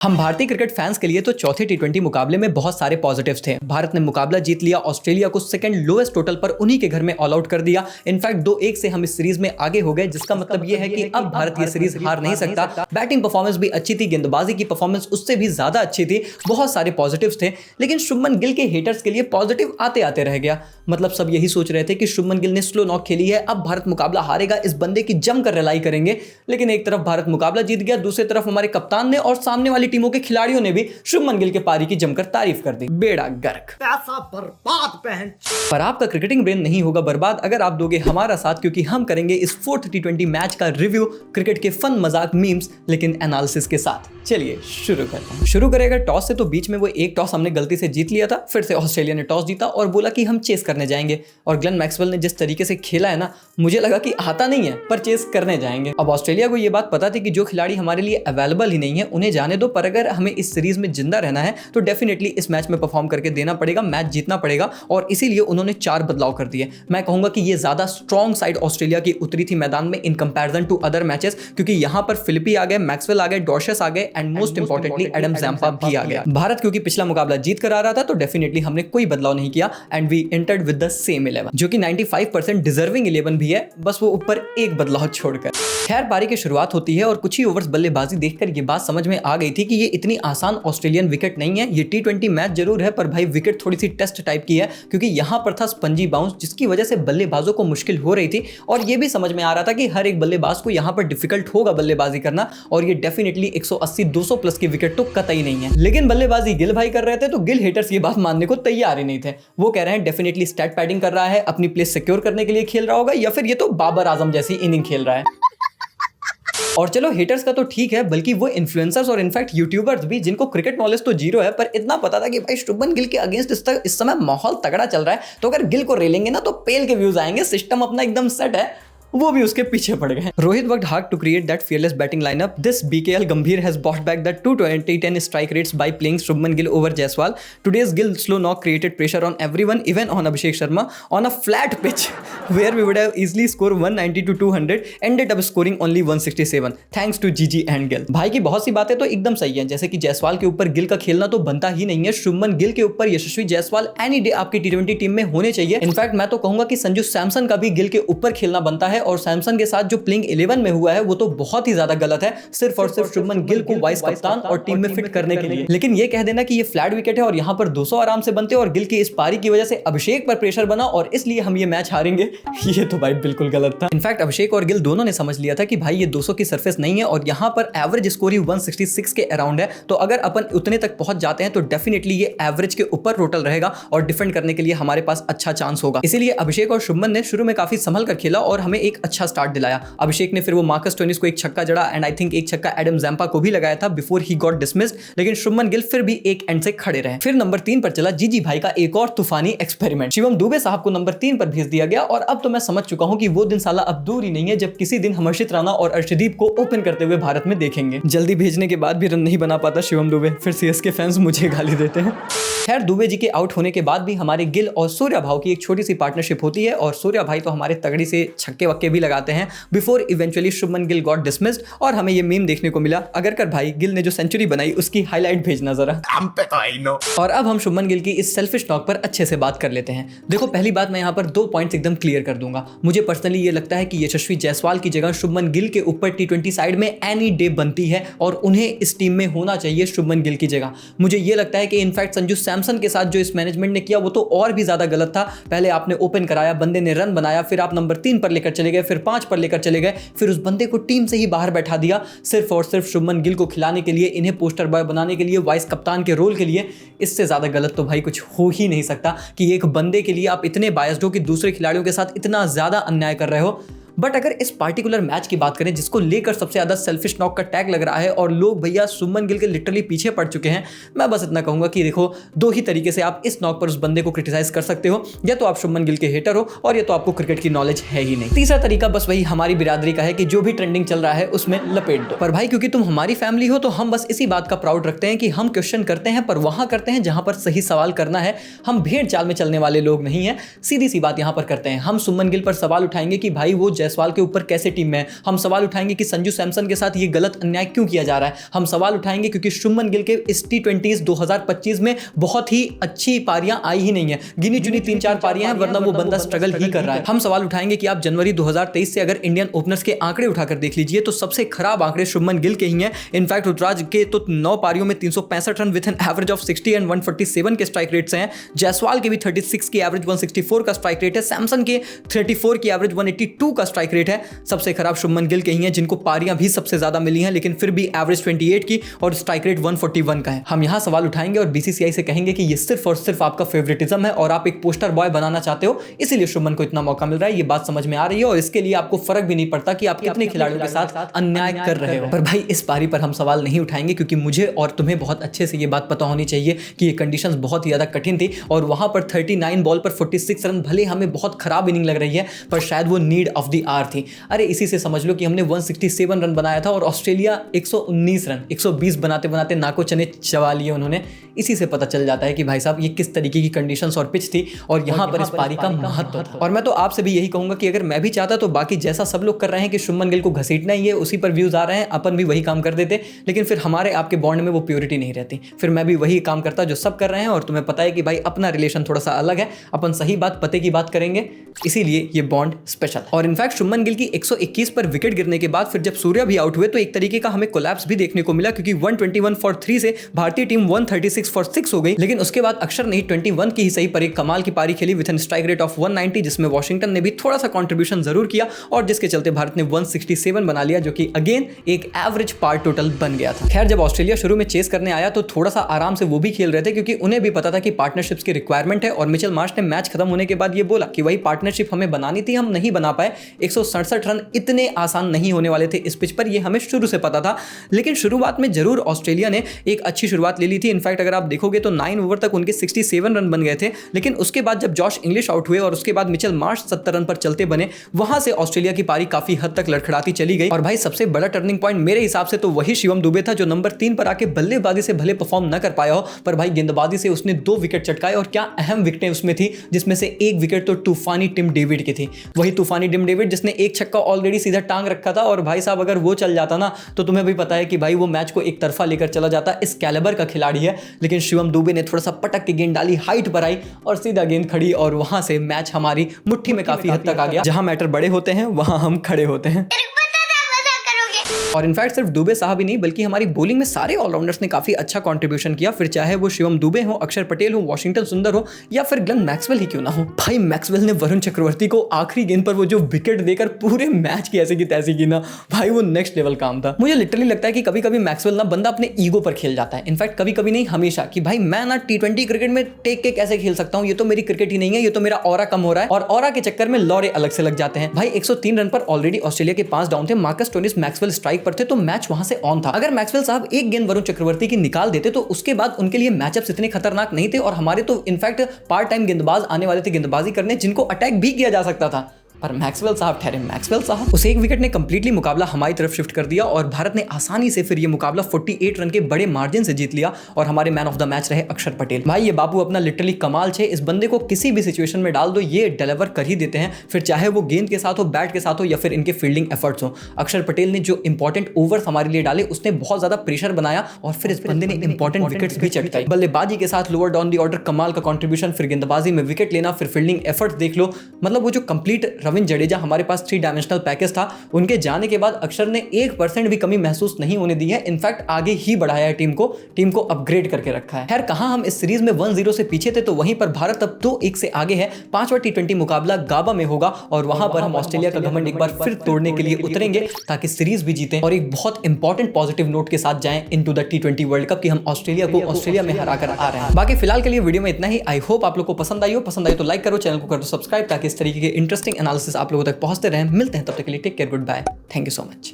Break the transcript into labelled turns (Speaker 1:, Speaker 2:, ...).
Speaker 1: हम भारतीय cricket fans के लिए तो चौथे टी20 मुकाबले में बहुत सारे पॉजिटिव्स थे। भारत ने मुकाबला जीत लिया, ऑस्ट्रेलिया को सेकंड लोएस्ट टोटल पर उन्हीं के घर में ऑल आउट कर दिया। इनफैक्ट 2-1 से हम इस सीरीज में आगे हो गए, जिसका मतलब ये है कि अब भारत ये सीरीज हार नहीं सकता। बैटिंग परफॉर्मेंस भी अच्छी थी, गेंदबाजी की परफॉर्मेंस उससे भी ज्यादा अच्छी थी, बहुत सारे पॉजिटिव्स थे। लेकिन शुभमन गिल के हेटर्स के लिए पॉजिटिव आते आते रह गया। मतलब सब यही सोच रहे थे कि शुभमन गिल ने स्लो नॉक खेली है, अब भारत मुकाबला हारेगा, इस बंदे की जमकर रिलाई करेंगे। लेकिन एक तरफ भारत मुकाबला जीत गया, दूसरी तरफ हमारे कप्तान ने और सामने वाली टीमों के खिलाड़ियों ने भी शुभमन गिल के पारी की जमकर तारीफ कर दी। बेड़ा गर्क,
Speaker 2: पैसा बर्बाद पहन।
Speaker 1: पर आपका क्रिकेटिंग ब्रेन नहीं होगा बर्बाद अगर आप दोगे हमारा साथ, क्योंकि हम करेंगे इस फोर्थ टी20 मैच का रिव्यू क्रिकेट के फन मजाक मीम्स लेकिन एनालिसिस के साथ। चलिए शुरू करते हैं। शुरू करेगा टॉस से, तो बीच में वो एक टॉस हमने गलती से जीत लिया था, फिर से ऑस्ट्रेलिया ने टॉस जीता और बोला कि हम चेस करने जाएंगे। और ग्लेन मैक्सवेल ने जिस तरीके से खेला है ना, मुझे लगा कि आता नहीं है पर चेस करने जाएंगे। अब ऑस्ट्रेलिया को ये बात पता थी कि जो खिलाड़ी हमारे लिए अवेलेबल ही नहीं है उन्हें जाने दो, पर अगर हमें इस सीरीज में जिंदा रहना है तो डेफिनेटली इस मैच में परफॉर्म करके देना पड़ेगा, मैच जीतना पड़ेगा। और इसीलिए उन्होंने 4 बदलाव कर दिए। मैं कहूंगा कि ये ज्यादा स्ट्रॉन्ग साइड ऑस्ट्रेलिया की उतरी थी मैदान में in comparison to other matches, क्योंकि यहां पर फिलिपी आ गए, मैक्सवेल आ गए, डॉर्शस आ गए and most importantly Adam Zampa भी आ गया। भारत क्योंकि पिछला मुकाबला जीत कर आ रहा था तो डेफिनेटली हमने कोई बदलाव नहीं किया and we entered with the same 11, जो कि 95% डिजर्विंग 11 भी है, बस वो ऊपर एक बदलाव छोड़कर। खैर, पारी की शुरुआत होती है और कुछ ही ओवर्स बल्लेबाजी देखकर ये बात समझ में आ गई थी कि ये इतनी आसान ऑस्ट्रेलियन विकेट नहीं है। ये टी20 मैच जरूर है पर भाई विकेट थोड़ी सी टेस्ट टाइप की है, क्योंकि यहां पर था स्पंजी बाउंस, जिसकी वजह से बल्लेबाजों को मुश्किल हो रही थी। और ये भी समझ में आ रहा था कि हर एक बल्लेबाज को यहां पर डिफिकल्ट होगा बल्लेबाजी करना, और ये डेफिनेटली 180-200 प्लस की विकेट तो कतई नहीं है। लेकिन बल्लेबाजी गिल भाई कर रहे थे तो गिल हेटर्स ये बात मानने को तैयार ही नहीं थे। वो कह रहे हैं डेफिनेटली स्टैट पैडिंग कर रहा है, अपनी प्लेस सिक्योर करने के लिए खेल रहा होगा, या फिर ये तो बाबर आजम जैसी इनिंग खेल रहा है। और चलो हेटर्स का तो ठीक है, बल्कि वो इन्फ्लुएंसर्स और इनफैक्ट यूट्यूबर्स भी, जिनको क्रिकेट नॉलेज तो जीरो है पर इतना पता था कि भाई शुभमन गिल के अगेंस्ट इस समय माहौल तगड़ा चल रहा है, तो अगर गिल को रेलेंगे ना तो पेल के व्यूज आएंगे, सिस्टम अपना एकदम सेट है, वो भी उसके पीछे पड़ गए। Rohit worked hard to create that fearless batting lineup. This BKL Gambhir has brought back the 220-10 strike rates by playing Shubman Gill over Jaiswal. Today's Gill slow knock created pressure on everyone, even on Abhishek Sharma on a flat pitch where we would have easily scored 190 to 200, ended up scoring only 167 thanks to GG and Gill. भाई की बहुत सी बातें तो एकदम सही हैं, जैसे कि जायसवाल के ऊपर गिल का खेलना तो बनता ही नहीं है। शुभमन गिल के ऊपर यशस्वी जायसवाल एनी डे आपकी टी20 टीम में होने चाहिए। इनफैक्ट मैं तो कहूंगा कि संजू सैमसन का भी गिल के ऊपर खेलना बनता है, और सैमसन के साथ जो प्लेइंग 11 में हुआ है वो तो बहुत ही ज्यादा गलत है, सिर्फ और सिर्फ शुभमन गिल को वाइस कप्तान और टीम में फिट करने के लिए। लेकिन ये कह देना कि ये फ्लैट विकेट है और यहां पर 200 आराम से बनते, और गिल की इस पारी की वजह से अभिषेक पर प्रेशर बना और इसलिए हम ये मैच हारेंगे, ये तो भाई बिल्कुल गलत था। इनफैक्ट अभिषेक और गिल दोनों ने समझ लिया था कि भाई ये 200 की सरफेस नहीं है, और यहां पर एवरेज स्कोर ही 166 के अराउंड है, तो अगर अपन उतने तक पहुंच जाते हैं तो डेफिनेटली ये एवरेज के ऊपर टोटल रहेगा और डिफेंड करने के लिए हमारे पास अच्छा चांस होगा। इसीलिए अभिषेक और शुभमन ने शुरू में काफी संभल कर खेला और हमें एक अच्छा स्टार्ट दिलाया। अभिषेक ने फिर वो मार्कस स्टोइनिस को एक छक्का जड़ा एंड आई थिंक एक छक्का एडम जैम्पा को भी लगाया था बिफोर ही गॉट डिसमिस्ड, लेकिन शुभमन गिल फिर भी एक एंड से खड़े रहे। फिर नंबर 3 पर चला जीजी भाई का एक और तूफानी एक्सपेरिमेंट। शिवम दुबे साहब को नंबर 3 पर भेज दिया गया, और अब तो मैं समझ चुका हूं कि वो दिन साला अब दूर ही नहीं है जब किसी दिन हम हर्षित राणा और अर्शदीप को ओपन करते हुए भारत में देखेंगे। जल्दी भेजने के बाद भी रन नहीं बना पाता शिवम दुबे, फिर सीएसके फैंस मुझे गाली देते हैं। खैर, दुबे जी के आउट होने के बाद भी हमारे गिल और सूर्या भाव की एक छोटी सी पार्टनरशिप होती है, और सूर्या भाई तो हमारे तगड़ी से छक्के वक्के भी लगाते हैं before eventually Shubman Gill got dismissed. और हमें ये मीम देखने को मिला, अगर कर भाई गिल ने जो सेंचुरी बनाई उसकी हाईलाइट भेजना जरा।
Speaker 2: हम पे तो आई नो।
Speaker 1: और अब हम शुभमन गिल की इस सेल्फिश नॉक पर अच्छे से बात कर लेते हैं। देखो, पहली बात मैं यहाँ पर 2 पॉइंट्स एकदम क्लियर कर दूंगा। मुझे पर्सनली ये लगता है कि यशस्वी जायसवाल की जगह शुभमन गिल के ऊपर टी20 साइड में एनी डे बनती है, और उन्हें इस टीम में होना चाहिए शुभमन गिल की जगह। मुझे ये लगता है कि इनफैक्ट संजू सैमसन के साथ जो इस मैनेजमेंट ने किया वो तो और भी ज्यादा गलत था। पहले आपने ओपन कराया, बंदे ने रन बनाया, फिर आप नंबर 3 पर लेकर चले गए, फिर 5 पर लेकर चले गए, फिर उस बंदे को टीम से ही बाहर बैठा दिया सिर्फ और सिर्फ शुभमन गिल को खिलाने के लिए, इन्हें पोस्टर बॉय बनाने के लिए, वाइस कप्तान के रोल के लिए। इससे ज्यादा गलत तो भाई कुछ हो ही नहीं सकता कि एक बंदे के लिए आप इतने बायस्ड हो कि दूसरे खिलाड़ियों के साथ इतना ज्यादा अन्याय कर रहे हो। बट अगर इस पार्टिकुलर मैच की बात करें जिसको लेकर सबसे ज्यादा सेल्फिश नॉक का टैग लग रहा है और लोग भैया शुभमन गिल के लिटरली पीछे पड़ चुके हैं, मैं बस इतना कहूंगा कि देखो, 2 ही तरीके से आप इस नॉक पर उस बंदे को क्रिटिसाइज कर सकते हो, या तो आप शुभमन गिल के हेटर हो और या तो आपको क्रिकेट की नॉलेज है ही नहीं। तीसरा तरीका बस वही हमारी बिरादरी का है कि जो भी ट्रेंडिंग चल रहा है उसमें लपेट दो। पर भाई क्योंकि तुम हमारी फैमिली हो तो हम बस इसी बात का प्राउड रखते हैं कि हम क्वेश्चन करते हैं, पर वहां करते हैं जहां पर सही सवाल करना है। हम भेड़ चाल में चलने वाले लोग नहीं है, सीधी सी बात यहां पर करते हैं। हम शुभमन गिल पर सवाल उठाएंगे कि भाई वो जायसवाल के ऊपर कैसे टीम में है, हम सवाल उठाएंगे कि संजू सैमसन के साथ ये गलत अन्याय क्यों किया जा रहा है, हम सवाल उठाएंगे क्योंकि शुभमन गिल के इस T20 2025 में बहुत ही अच्छी पारियां आई ही नहीं है, गिनी चुनी 3-4 पारियां हैं, वरना वो बंदा स्ट्रगल ही कर रहा है। हम सवाल उठाएंगे कि आप जनवरी 2023 से अगर इंडियन ओपनर्स के आंकड़े उठाकर देख लीजिए तो सबसे खराब आंकड़े शुभमन गिल के ही हैं। इनफैक्ट रुतुराज के तो 9 पारियों में 365 run with an average of 60 and 147 के स्ट्राइक रेट्स हैं। जायसवाल के भी 36 की एवरेज 164 का स्ट्राइक रेट है, सैमसन के 34 की एवरेज 182 का स्ट्राइक रेट है। सबसे खराब शुभमन गिल के ही हैं, जिनको पारियां भी सबसे ज्यादा मिली हैं लेकिन फिर भी एवरेज 28 की और स्ट्राइक रेट 141 का है। हम यहां सवाल उठाएंगे और बीसीसीआई से कहेंगे कि ये सिर्फ और सिर्फ आपका फेवरेटिज्म है और आप एक पोस्टर बॉय बनाना चाहते हो, इसीलिए शुभमन को इतना मौका मिल रहा है। ये बात समझ में आ रही है और इसके लिए आपको फर्क भी नहीं पड़ता कि आप कितने खिलाड़ियों के साथ अन्याय कर रहे हो। पर भाई इस पारी पर हम सवाल नहीं उठाएंगे क्योंकि मुझे और तुम्हें बहुत अच्छे से ये बात पता होनी चाहिए कि ये कंडीशंस बहुत ही ज्यादा कठिन थी और वहां पर 39 बॉल पर 46 रन भले हमें बहुत खराब इनिंग लग रही है पर शायद वो नीड ऑफ द आवर थी। अरे इसी से समझ लो कि हमने 167 रन बनाया था और ऑस्ट्रेलिया 119 रन 120 बनाते बनाते नाको चने चबा लिए उन्होंने। इसी से पता चल जाता है कि भाई साहब ये किस तरीके की कंडीशंस और पिच थी और यहाँ पर इस पारी का महत्व था। और मैं तो आपसे भी यही कहूंगा कि अगर मैं भी चाहता तो बाकी जैसा सब लोग कर रहे हैं कि शुभमन गिल को घसीटना ही है, उसी पर व्यूज आ रहे हैं, अपन भी वही काम कर देते, लेकिन फिर हमारे आपके बॉन्ड में वो प्योरिटी नहीं रहती। फिर मैं भी वही काम करता जो सब कर रहे हैं और तुम्हें पता है कि भाई अपना रिलेशन थोड़ा सा अलग है, अपन सही बात पते की बात करेंगे, इसीलिए ये बॉन्ड स्पेशल। और इनफैक्ट शुभमन गिल की 121 पर विकेट गिरने के बाद फिर जब सूर्या भी आउट हुए तो एक तरीके का हमें कोलैप्स भी देखने को मिला क्योंकि 121 फॉर 3 से भारतीय टीम 136 फॉर 6 हो गई। लेकिन उसके बाद अक्षर ने 21 की ही सही पर एक कमाल की पारी खेली with an strike rate of 190, जिसमें वॉशिंगटन ने भी थोड़ा सा कंट्रीब्यूशन जरूर किया और जिसके चलते भारत ने 167 बना लिया, जो कि अगेन एक एवरेज पार टोटल बन गया था। खैर जब ऑस्ट्रेलिया शुरू में चेस करने आया तो थोड़ा सा आराम से वो भी खेल रहे थे क्योंकि उन्हें भी पता था कि पार्टनरशिप्स की रिक्वायरमेंट है और मिचेल मार्श ने मैच खत्म होने के बाद ये बोला कि वही पार्टनरशिप हमें बनानी थी, हम नहीं बना पाए। 167 रन इतने आसान नहीं होने वाले थे इस पिच पर, ये हमें शुरू से पता था। लेकिन शुरुआत में जरूर ऑस्ट्रेलिया ने एक अच्छी शुरुआत ले ली थी। इनफैक्ट अगर आप देखोगे तो 9 ओवर तक उनके 67 रन बन गए थे, लेकिन उसके बाद जब जॉश इंग्लिश आउट हुए और उसके बाद मिचेल मार्श 70 रन पर चलते बने, वहां से ऑस्ट्रेलिया की पारी काफी हद तक लड़खड़ाती चली गई। और भाई सबसे बड़ा टर्निंग पॉइंट मेरे हिसाब से तो वही शिवम दुबे था जो नंबर 3 पर आके बल्लेबाजी से भले परफॉर्म न कर पाया हो पर भाई गेंदबाजी से उसने 2 विकेट चटकाए और क्या अहम विकेटें उसमें थी, जिसमें से एक विकेट तो तूफानी टिम डेविड की थी। वही तूफानी टिम डेविड जिसने एक छक्का ऑलरेडी सीधा टांग रखा था और भाई साहब अगर वो चल जाता ना तो तुम्हें भी पता है कि भाई वो मैच को एक तरफा लेकर चला जाता। इस कैलिबर का खिलाड़ी है, लेकिन शिवम दुबे ने थोड़ा सा पटक के गेंद डाली, हाइट पर आई और सीधा गेंद खड़ी और वहां से मैच हमारी मुट्ठी में काफी हद तक आ गया। जहां मैटर बड़े होते हैं वहां हम खड़े होते हैं। और इनफैक्ट सिर्फ दुबे साहब ही नहीं बल्कि हमारी बॉलिंग में सारे ऑलराउंडर्स ने काफी अच्छा कंट्रीब्यूशन किया, फिर चाहे वो शिवम दुबे हो, अक्षर पटेल हो, वॉशिंगटन सुंदर हो या फिर ग्लेन मैक्सवेल ही क्यों ना हो। भाई मैक्सवेल ने वरुण चक्रवर्ती को आखिरी गेंद पर वो जो विकेट देकर पूरे मैच की ऐसी की तैसी की ना, भाई वो नेक्स्ट लेवल काम था। मुझे लिटरली लगता है कि कभी कभी मैक्सवेल ना बंदा अपने ईगो पर खेल जाता है। इनफैक्ट कभी कभी नहीं हमेशा, कि भाई मैं ना T20 क्रिकेट में टेक के कैसे खेल सकता हूँ, ये तो मेरी क्रिकेट ही नहीं है, ये तो मेरा ऑरा कम हो रहा है, और ऑरा के चक्कर में लॉरे अलग से लग जाते हैं। भाई 103 रन पर ऑलरेडी ऑस्ट्रेलिया के 5 डाउन थे, मार्कस स्टोनिस मैक्सवेल स्ट्राइक पर थे तो मैच वहां से ऑन था। अगर मैक्सवेल साहब एक गेंद वरुण चक्रवर्ती की निकाल देते तो उसके बाद उनके लिए मैचअप्स इतने खतरनाक नहीं थे और हमारे तो इनफैक्ट पार्ट टाइम गेंदबाज आने वाले थे गेंदबाजी करने, जिनको अटैक भी किया जा सकता था। पर मैक्सवेल साहब ठहरे मैक्सवेल साहब, उस एक विकेट ने कंप्लीटली मुकाबला हमारी तरफ शिफ्ट कर दिया और भारत ने आसानी से फिर ये मुकाबला 48 रन के बड़े मार्जिन से जीत लिया और हमारे मैन ऑफ द मैच रहे अक्षर पटेल। भाई ये बाबू अपना लिटरली कमाल छे, इस बंदे को किसी भी सिचुएशन में डाल दो ये डिलीवर कर ही देते हैं, फिर चाहे वो गेंद के साथ हो, बैट के साथ हो या फिर इनके फील्डिंग एफर्ट्स हो। अक्षर पटेल ने जो इंपॉर्टेंट ओवर्स हमारे लिए डाले उसने बहुत ज्यादा प्रेशर बनाया और फिर इस बंदे ने इंपॉर्टेंट विकेट्स भी चटकाई। बल्लेबाजी के साथ लोअर डाउन दी ऑर्डर कमाल का कंट्रीब्यूशन, फिर गेंदबाजी में विकेट लेना, फिर फील्डिंग एफर्ट्स देख लो। मतलब वो जो कंप्लीट रविंद्र जडेजा हमारे पास 3 डायमेंशनल पैकेज था, उनके जाने के बाद अक्षर ने 1% भी कमी महसूस नहीं होने दी है, इनफैक्ट आगे ही बढ़ाया है टीम को अपग्रेड करके रखा है। खैर कहां हम इस सीरीज में 1-0 से पीछे थे तो वहीं पर भारत अब 2-1 से आगे है। 5वां T20 मुकाबला गाबा में होगा और वहां पर हम ऑस्ट्रेलिया का घमंड एक बार फिर तोड़ने के लिए उतरेंगे ताकि सीरीज भी जीतें और एक बहुत इंपॉर्टेंट पॉजिटिव नोट के साथ जाएं into the T20 world cup कि हम ऑस्ट्रेलिया को ऑस्ट्रेलिया में हराकर आ रहे हैं। बाकी फिलहाल के लिए वीडियो में इतना ही। आई होप आप लोग को पसंद आई हो, पसंद आई तो लाइक करो, चैनल को कर दो सब्सक्राइब ताकि इस तरीके के इंटरेस्टिंग एनालिसिस आप लोगों तक पहुंचते रहें। मिलते हैं तब तक के लिए, take care, goodbye, thank you so much.